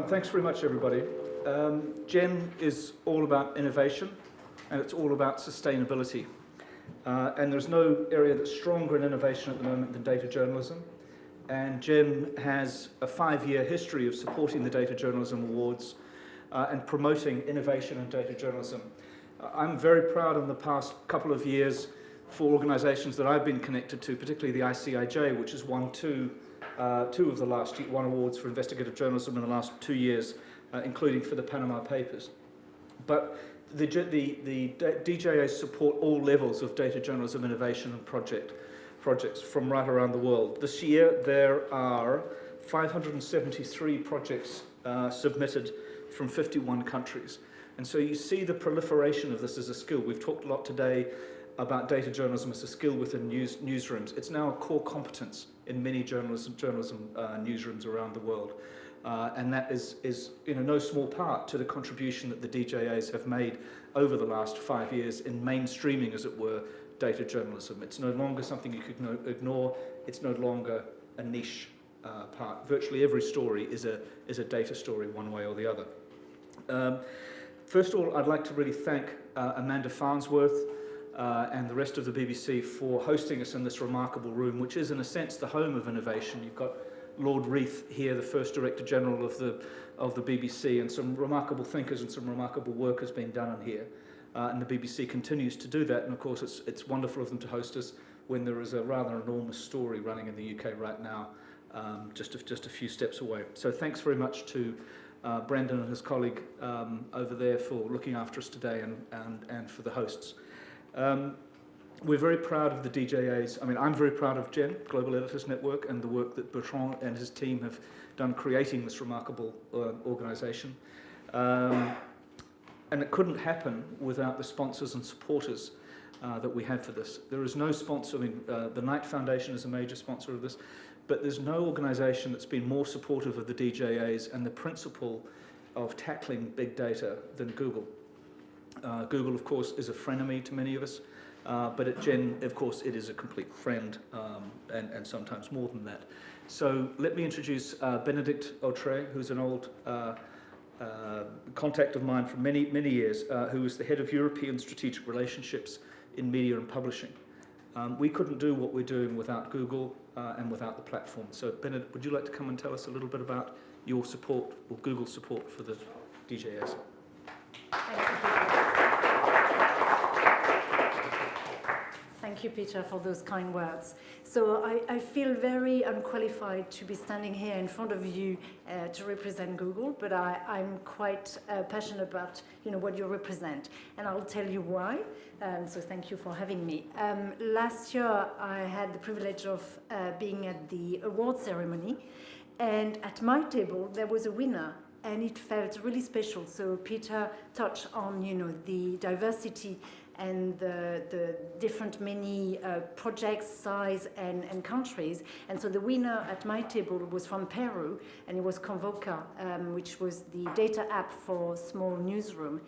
Thanks very much, everybody. Gen is all about innovation, and it's all about sustainability. And there's no area that's stronger in innovation at the moment than data journalism. And Gen has a 5-year history of supporting the Data Journalism Awards and promoting innovation in data journalism. I'm very proud in the past couple of years for organisations that I've been connected to, particularly the ICIJ, which has won two of the last awards for investigative journalism in the last 2 years, including for the Panama Papers. But the DJAs support all levels of data journalism innovation and projects from right around the world. This year there are 573 projects submitted from 51 countries. And so you see the proliferation of this as a skill. We've talked a lot today about data journalism as a skill within newsrooms. It's now a core competence in many journalism newsrooms around the world. And that is no small part to the contribution that the DJAs have made over the last 5 years in mainstreaming, as it were, data journalism. It's no longer something you could ignore. It's no longer a niche part. Virtually every story is a data story one way or the other. First of all, I'd like to really thank Amanda Farnsworth and the rest of the BBC for hosting us in this remarkable room, which is in a sense the home of innovation. You've got Lord Reith here, the first Director General of the BBC, and some remarkable thinkers and some remarkable work has been done in here. And the BBC continues to do that, and of course it's wonderful of them to host us when there is a rather enormous story running in the UK right now, just a few steps away. So thanks very much to Brendan and his colleague over there for looking after us today and for the hosts. We're very proud of the DJAs. I mean, I'm very proud of Gen, Global Editors Network, and the work that Bertrand and his team have done creating this remarkable organisation. And it couldn't happen without the sponsors and supporters that we have for this. There is no sponsor. I mean, the Knight Foundation is a major sponsor of this, but there's no organisation that's been more supportive of the DJAs and the principle of tackling big data than Google. Google, of course, is a frenemy to many of us, but at Gen, of course, it is a complete friend, and sometimes more than that. So let me introduce Benedicte Autret, who's an old contact of mine for many, many years, who is the head of European Strategic Relationships in Media and Publishing. We couldn't do what we're doing without Google and without the platform. So Benedicte, would you like to come and tell us a little bit about your support, or Google's support for the DJAs? Thank you, Peter, for those kind words. So I feel very unqualified to be standing here in front of you to represent Google, but I'm quite passionate about what you represent, and I'll tell you why. So thank you for having me. Last year, I had the privilege of being at the award ceremony, and at my table there was a winner. And it felt really special. So Peter touched on, the diversity and the different many projects, size and countries. And so the winner at my table was from Peru, and it was Convoca, which was the data app for small newsroom.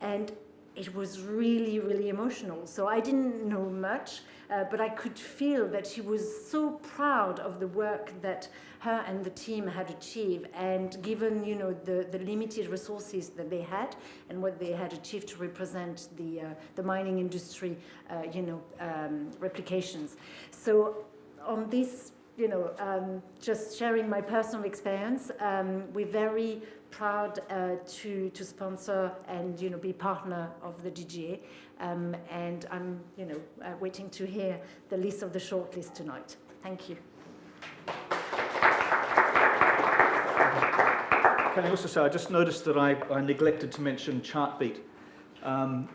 And it was really, really emotional. So I didn't know much, but I could feel that she was so proud of the work that her and the team had achieved, and given the limited resources that they had and what they had achieved to represent the mining industry, replications. So on this, just sharing my personal experience, we're very proud to sponsor and be partner of the DGA, and I'm waiting to hear the list of the shortlist tonight. Thank you. Can I also say, I just noticed that I neglected to mention Chartbeat.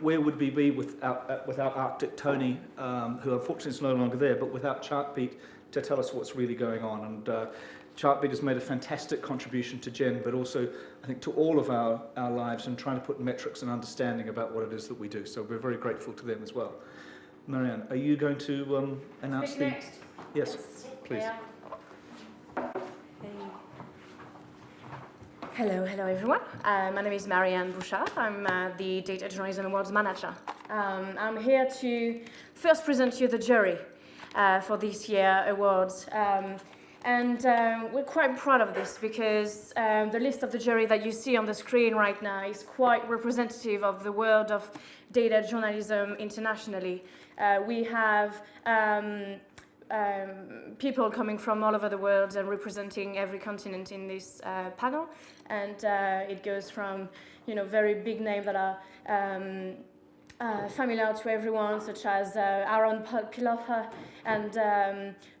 Where would we be without Arctic Tony, who unfortunately is no longer there, but without Chartbeat to tell us what's really going on? And Chartbeat has made a fantastic contribution to Gen, but also, I think, to all of our lives, and trying to put metrics and understanding about what it is that we do. So we're very grateful to them as well. Marianne, are you going to announce the... Next. Yes, please. Yeah. Hello everyone. My name is Marianne Bouchart. I'm the Data Journalism Awards Manager. I'm here to first present you the jury for this year's awards. And we're quite proud of this because the list of the jury that you see on the screen right now is quite representative of the world of data journalism internationally. We have people coming from all over the world and representing every continent in this panel. And it goes from, very big names that are familiar to everyone, such as Aaron Pilofa and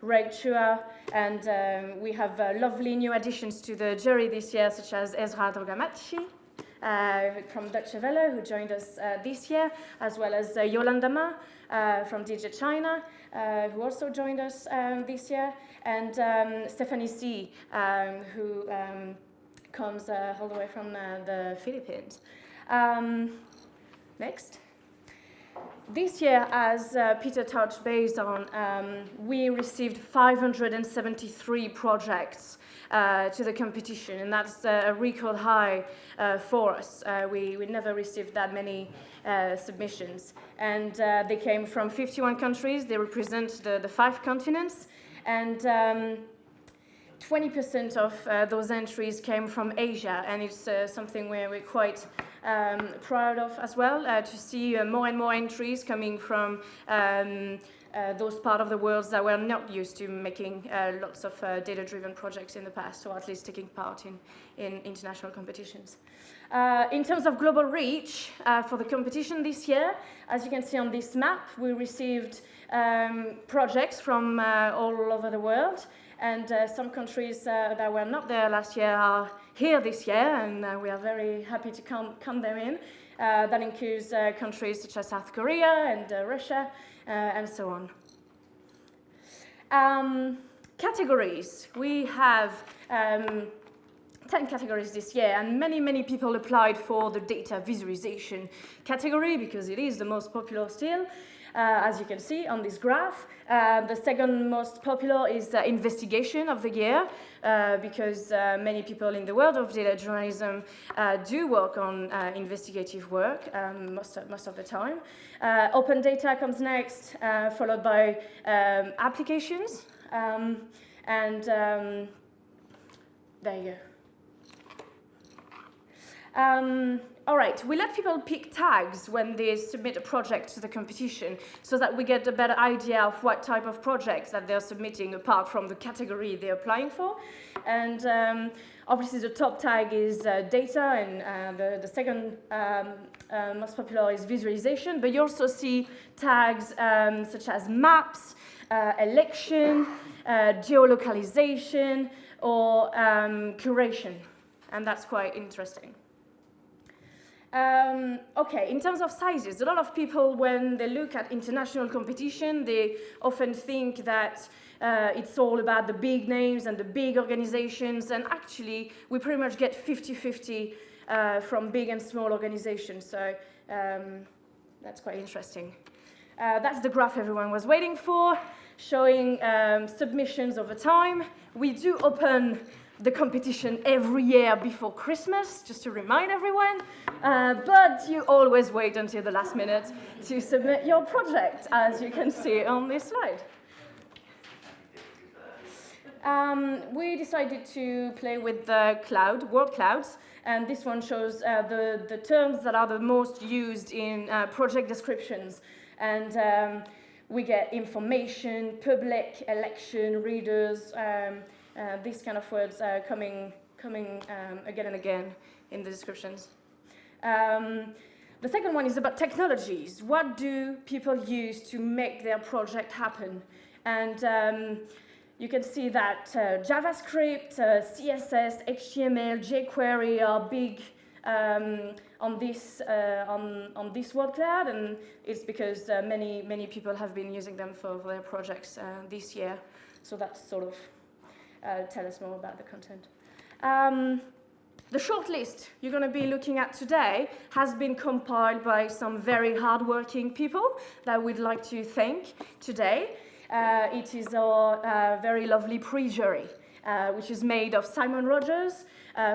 Reg Chua, and we have lovely new additions to the jury this year, such as Esra Dogramaci from Deutsche Welle, who joined us this year, as well as Yolanda from DJ China, who also joined us this year, and Stephanie C, who comes all the way from the Philippines. Next. This year, as Peter touched base on, we received 573 projects to the competition, and that's a record high for us. We never received that many submissions, and they came from 51 countries. They represent the 5 continents, and 20% of those entries came from Asia, and it's something where we're quite proud of as well, to see more and more entries coming from those parts of the world that were not used to making lots of data-driven projects in the past, or at least taking part in international competitions. In terms of global reach for the competition this year, as you can see on this map, we received projects from all over the world, and some countries that were not there last year are here this year, and we are very happy to count them in. That includes countries such as South Korea and Russia, and so on. Categories. We have 10 categories this year, and many people applied for the data visualization category because it is the most popular still. As you can see on this graph, the second most popular is investigation of the year, because many people in the world of data journalism do work on investigative work most of the time. Open data comes next, followed by applications, and there you go. All right, we let people pick tags when they submit a project to the competition so that we get a better idea of what type of projects that they're submitting apart from the category they're applying for. And obviously the top tag is data, and the second most popular is visualization, but you also see tags such as maps, election, geolocalization, or curation, and that's quite interesting. Okay, in terms of sizes, a lot of people, when they look at international competition, they often think that it's all about the big names and the big organizations, and actually, we pretty much get 50-50 from big and small organizations, so that's quite interesting. That's the graph everyone was waiting for, showing submissions over time. We do open the competition every year before Christmas, just to remind everyone, but you always wait until the last minute to submit your project, as you can see on this slide. We decided to play with the word clouds, and this one shows the terms that are the most used in project descriptions. And we get information, public, election, readers, these kind of words coming again and again in the descriptions. The second one is about technologies. What do people use to make their project happen? And you can see that JavaScript, CSS, HTML, jQuery are big on this word cloud, and it's because many people have been using them for their projects this year. So that's sort of tell us more about the content. The shortlist you're going to be looking at today has been compiled by some very hardworking people that we'd like to thank today. It is our very lovely pre-jury, which is made of Simon Rogers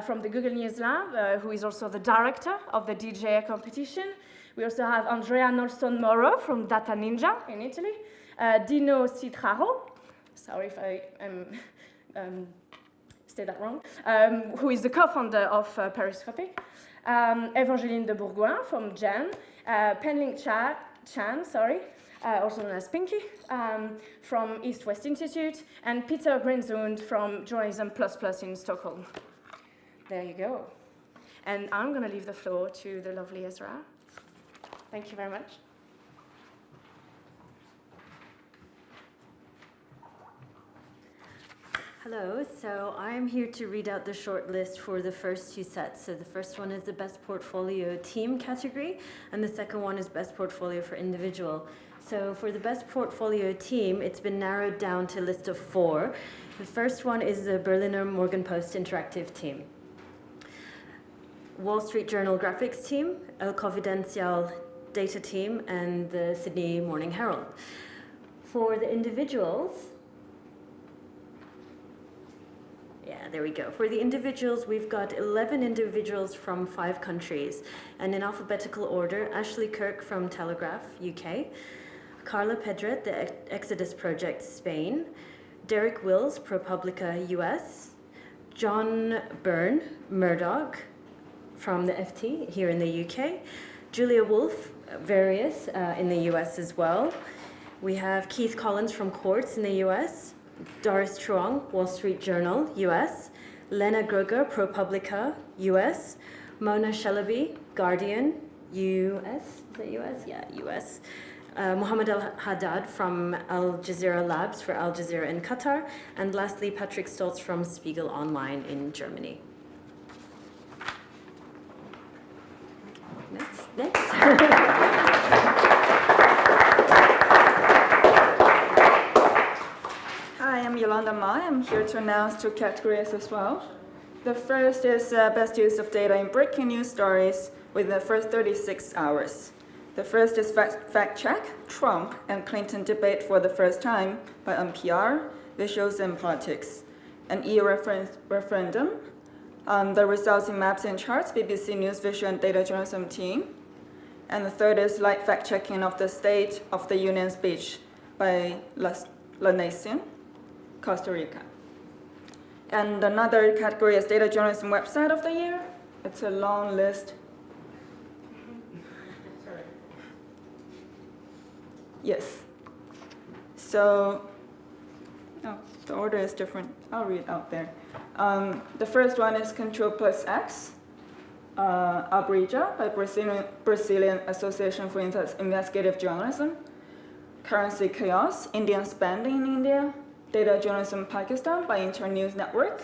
from the Google News Lab, who is also the director of the DJA competition. We also have Andrea Nolson-Moro from Data Ninja in Italy, Dino Citraro, sorry if I am say that wrong, who is the co-founder of Periscopic, Evangeline de Bourgoin from Gen, Penling Chan, also known as Pinky, from East West Institute, and Peter Grenzund from Journalism Plus in Stockholm. There you go. And I'm going to leave the floor to the lovely Esra. Thank you very much. Hello, so I'm here to read out the shortlist for the first two sets. So the first one is the Best Portfolio Team category, and the second one is Best Portfolio for Individual. So for the Best Portfolio Team, it's been narrowed down to a list of 4. The first one is the Berliner Morgenpost Interactive Team, Wall Street Journal Graphics Team, El Confidencial Data Team, and the Sydney Morning Herald. For the individuals, there we go. For the individuals, we've got 11 individuals from 5 countries. And in alphabetical order, Ashley Kirk from Telegraph, UK. Carla Pedret, the Exodus Project, Spain. Derek Wills, ProPublica, US. John Byrne, Murdoch, from the FT, here in the UK. Julia Wolfe, Various, in the US as well. We have Keith Collins from Quartz in the US. Doris Truong, Wall Street Journal, US. Lena Gruger, ProPublica, US. Mona Shalaby, Guardian, US. Is that US? Yeah, US. Mohammed Al-Haddad from Al Jazeera Labs for Al Jazeera in Qatar. And lastly, Patrick Stoltz from Spiegel Online in Germany. Next. Hi, I'm Yolanda Ma. I'm here to announce 2 categories as well. The first is best use of data in breaking news stories within the first 36 hours. The first is fact check, Trump and Clinton debate for the first time by NPR, Visuals and Politics. An EU referendum, the results in maps and charts, BBC News Visual and Data Journalism team. And the third is light fact checking of the State of the Union speech by La Nation, Costa Rica. And another category is Data Journalism Website of the Year. It's a long list. Sorry. Yes. So, the order is different. I'll read out there. The first one is Control+X, Abrija by Brazilian Association for Investigative Journalism. Currency Chaos, Indian Spending in India. Data Journalism Pakistan by Internews Network.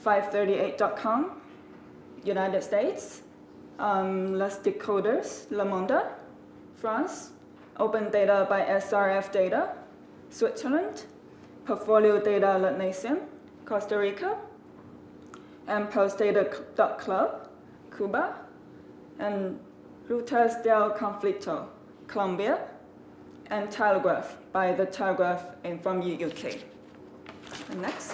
538.com, United States. Les Decoders, Le Monde, France. Open Data by SRF Data, Switzerland. Portfolio Data La Nation, Costa Rica. And Postdata.club, Cuba. And Rutas del Conflicto, Colombia. And Telegraph by the Telegraph from UK. And next.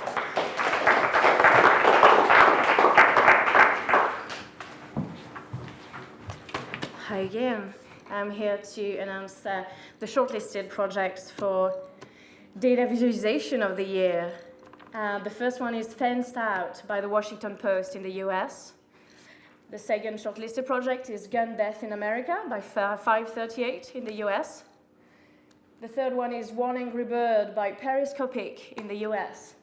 Hi again. I'm here to announce the shortlisted projects for data visualization of the year. The first one is Fenced Out by the Washington Post in the US. The second shortlisted project is Gun Death in America by 538 in the US. The third one is One Angry Bird by Periscopic in the US.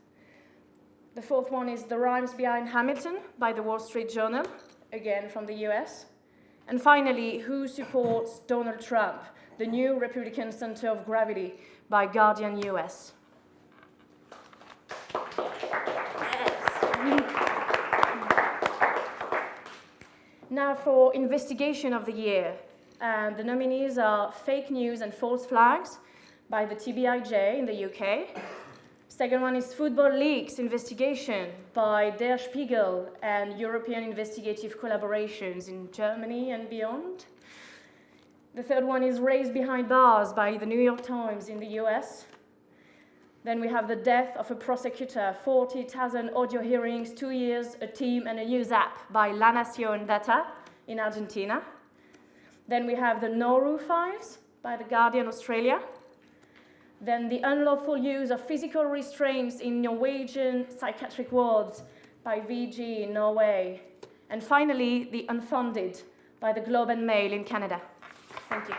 The fourth one is The Rhymes Behind Hamilton by the Wall Street Journal, again from the US. And finally, Who Supports Donald Trump? The New Republican Center of Gravity by Guardian US. Now for Investigation of the Year. The nominees are Fake News and False Flags by the TBIJ in the UK. Second one is Football Leaks Investigation by Der Spiegel and European Investigative Collaborations in Germany and beyond. The third one is Race Behind Bars by the New York Times in the US. Then we have The Death of a Prosecutor, 40,000 audio hearings, 2 years, a team and a news app by La Nación Data in Argentina. Then we have The Nauru Files by The Guardian Australia. Then the unlawful use of physical restraints in Norwegian psychiatric wards by VG in Norway. And finally, the unfunded by the Globe and Mail in Canada. Thank you.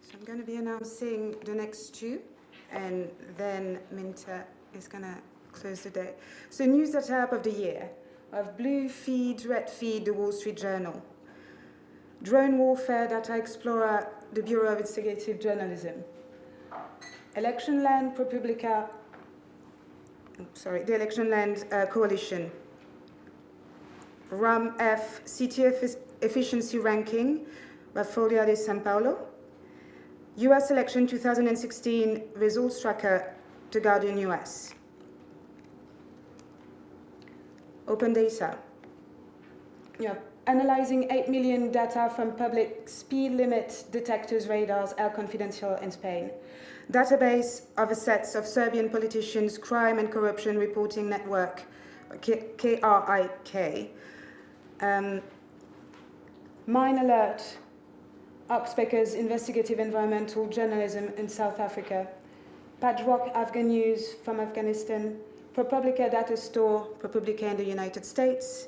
So I'm going to be announcing the next two, and then Myndset is going to close the day. So news data app of the year. Of Blue Feed, Red Feed, the Wall Street Journal. Drone Warfare Data Explorer, the Bureau of Investigative Journalism. Election Land ProPublica, the Election Land Coalition. RAM-F City Efficiency Ranking by Folia de São Paulo. US Election 2016 Results Tracker, The Guardian US. Open data. Analyzing 8 million data from public speed limit detectors, radars, are confidential in Spain. Database of assets of Serbian politicians, crime and corruption reporting network, KRIK. Mine Alert, Oxpecker's investigative environmental journalism in South Africa. Padrock Afghan News from Afghanistan. ProPublica Data Store, ProPublica in the United States,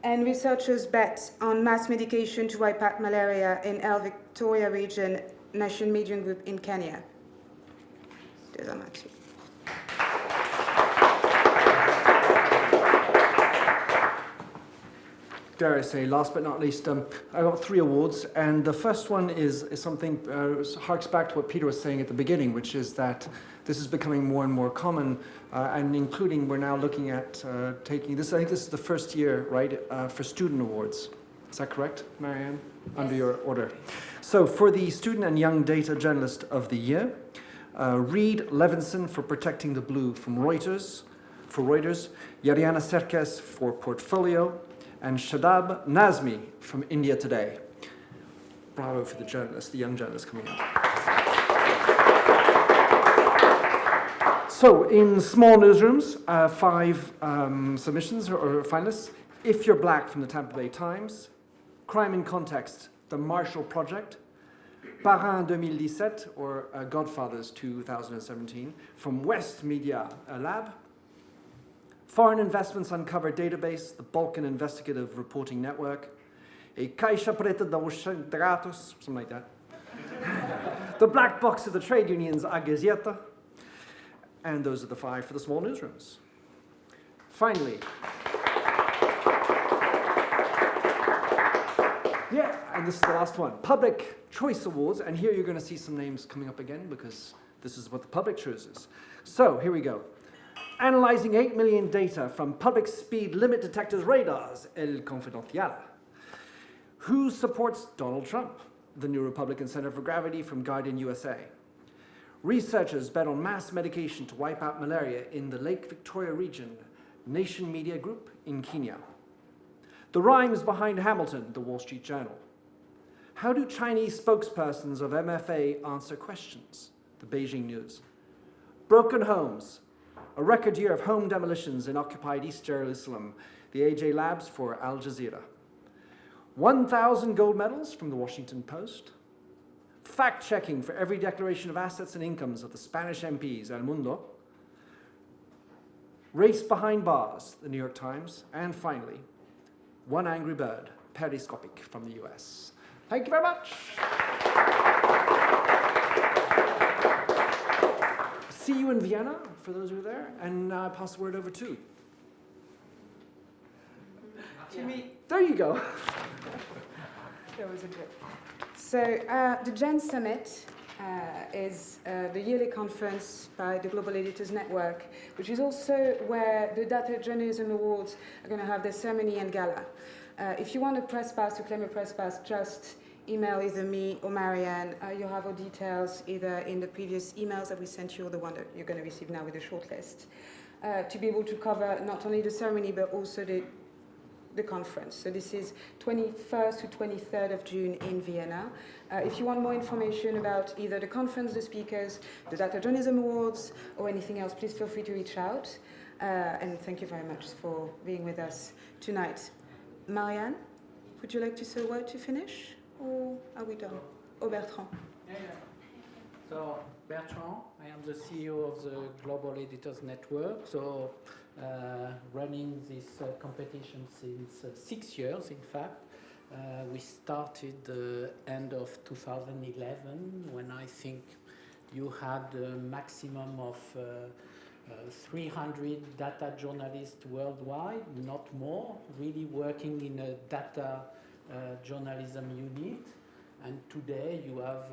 and researchers bet on mass medication to wipe out malaria in El Victoria region, Nation Media Group in Kenya. Dogramaci. Dare I say, last but not least, I got 3 awards, and the first one is something harks back to what Peter was saying at the beginning, which is that this is becoming more and more common, and including we're now looking at taking this. I think this is the first year, right, for student awards. Is that correct, Marianne? Yes. Under your order. So for the Student and Young Data Journalist of the Year, Reed Levinson for Protecting the Blue from Reuters, Yariana Serkes for Portfolio, and Shadab Nazmi from India Today. Bravo for the journalists, the young journalists coming up. So in small newsrooms, 5 submissions or finalists. If You're Black from the Tampa Bay Times, Crime in Context, The Marshall Project, Parrain 2017 or Godfathers 2017 from West Media Lab, Foreign Investments Uncovered Database, the Balkan Investigative Reporting Network, a Caixa Preta dos Sindicatos, something like that, the Black Box of the Trade Unions, A Gazeta, and those are the 5 for the small newsrooms. Finally, and this is the last one, Public Choice Awards, and here you're going to see some names coming up again because this is what the public chooses. So here we go. Analyzing 8 million data from public speed limit detectors radars, El Confidencial. Who supports Donald Trump? The New Republican Center for Gravity from Guardian USA. Researchers bet on mass medication to wipe out malaria in the Lake Victoria region, Nation Media Group in Kenya. The rhymes behind Hamilton, the Wall Street Journal. How do Chinese spokespersons of MFA answer questions? The Beijing News. Broken homes. A record year of home demolitions in occupied East Jerusalem, the AJ Labs for Al Jazeera. 1,000 gold medals from the Washington Post. Fact-checking for every declaration of assets and incomes of the Spanish MPs, El Mundo. Race behind bars, the New York Times. And finally, One Angry Bird, Periscopic from the US. Thank you very much. See you in Vienna, for those who are there, and pass the word over to me. There you go. That was a good. So the Gen Summit is the yearly conference by the Global Editors Network, which is also where the Data Journalism Awards are going to have their ceremony and gala. If you want a press pass, to claim a press pass, just email either me or Marianne. You'll have our details either in the previous emails that we sent you or the one that you're going to receive now with the shortlist, to be able to cover not only the ceremony but also the conference. So this is 21st to 23rd of June in Vienna. If you want more information about either the conference, the speakers, the Data Journalism Awards, or anything else, please feel free to reach out. And thank you very much for being with us tonight. Marianne? would you like to say a word to finish, or are we done? Oh, Bertrand. Yeah. So, Bertrand, I am the CEO of the Global Editors Network, so running this competition since 6 years, in fact. We started end of 2011, when I think you had a maximum of 300 data journalists worldwide, not more, really working in a data journalism unit. And today you have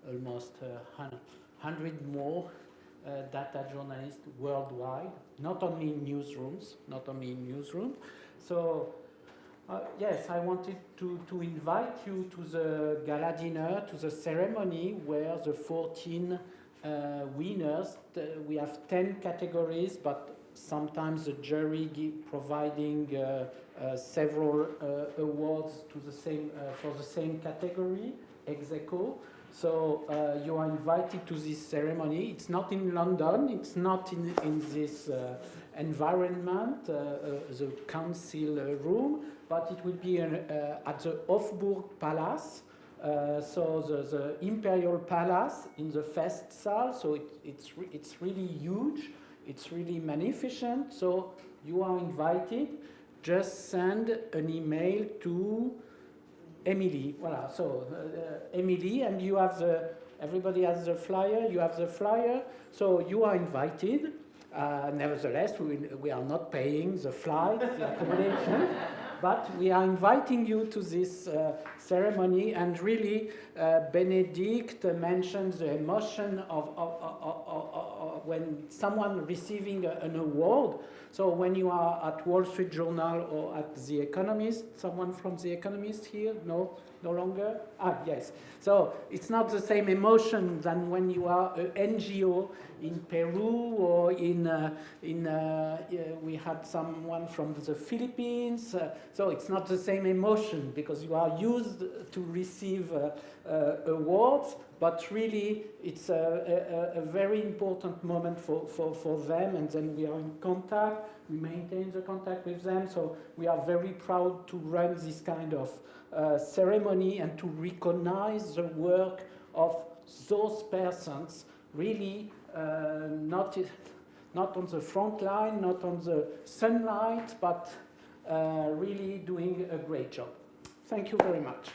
almost 100 more data journalists worldwide, not only in newsrooms, So yes, I wanted to invite you to the gala dinner, to the ceremony where the 14 winners, we have 10 categories, but sometimes the jury providing several awards to the same for the same category, ex aequo. So you are invited to this ceremony. It's not in London. It's not in this environment, the council room, but it will be at the Hofburg Palace. So the Imperial Palace in the Festsaal. So it's really huge. It's really magnificent. So you are invited. Just send an email to Emilie. Voilà. So Emilie, and you have everybody has the flyer. You have the flyer. So you are invited. Nevertheless, we are not paying the flight, the accommodation. But we are inviting you to this ceremony, and really, Benedicte mentions the emotion of when someone receiving an award. So when you are at Wall Street Journal or at The Economist, someone from The Economist here? No longer? Ah, yes. So it's not the same emotion than when you are an NGO in Peru or we had someone from the Philippines. So it's not the same emotion because you are used to receive awards, but really it's a very important moment for them, and then we are in contact, we maintain the contact with them, so we are very proud to run this kind of ceremony and to recognize the work of those persons, really not on the front line, not on the sunlight, but really doing a great job. Thank you very much.